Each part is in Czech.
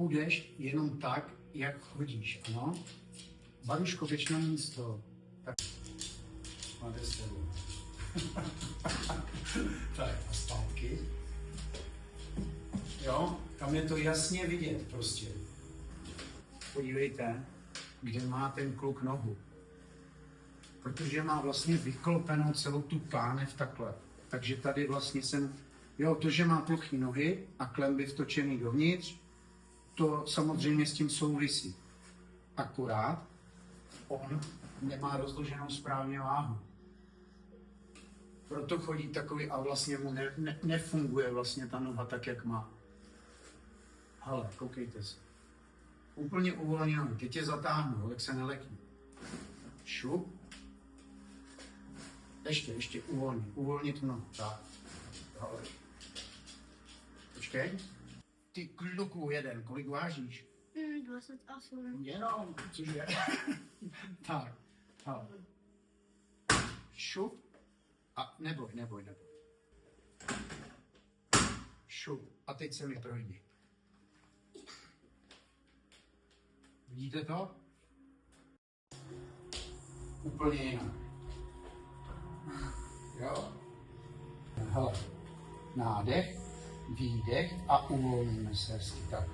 půjdeš jenom tak, jak chodíš, ano? Baruško, běž na místo. Tak. Máte slovo. Tak, a zpátky. Jo, tam je to jasně vidět prostě. Podívejte, kde má ten kluk nohu. Protože má vlastně vyklopenou celou tu pánev takhle. Takže tady vlastně jsem, jo, to, že má plochý nohy a klemby vtočený dovnitř, to samozřejmě s tím souvisí. Akorát on nemá rozloženou správně váhu. Proto chodí takový a vlastně mu nefunguje vlastně ta noha tak, jak má. Hele, koukejte se. Úplně uvolně nohy. Teď tě zatáhnu, tak se nelekni. Šup. Ještě uvolnit nohu. Tak. Hele. Počkej. Ty kluku jeden, kolik vážíš? 28. Jenom, cože? Tak. Hele. Šup. A neboj. Šup. A teď se mi projdi. Vidíte to? Úplně jinak. Jo? Hele. Nádech, výdech a uvolníme se hezky. Tak.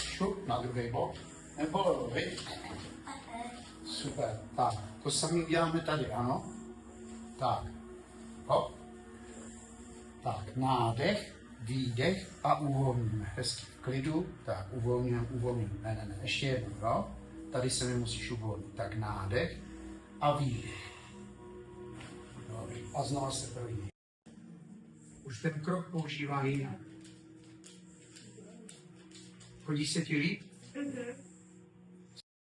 Šup na druhý bok. Nebolelo, viď? Super. Tak. To samé uděláme tady, ano? Tak. Hop. Tak. Nádech, výdech a uvolníme. Hezky v klidu. Tak. Uvolníme. Ne. Ještě jednou, jo? Tady se mi musíš uvolnit. Tak. Nádech a výdech. Dobrý. A znovu se projde. Už ten krok používá jinak. Chodí se ti líp? Mhm.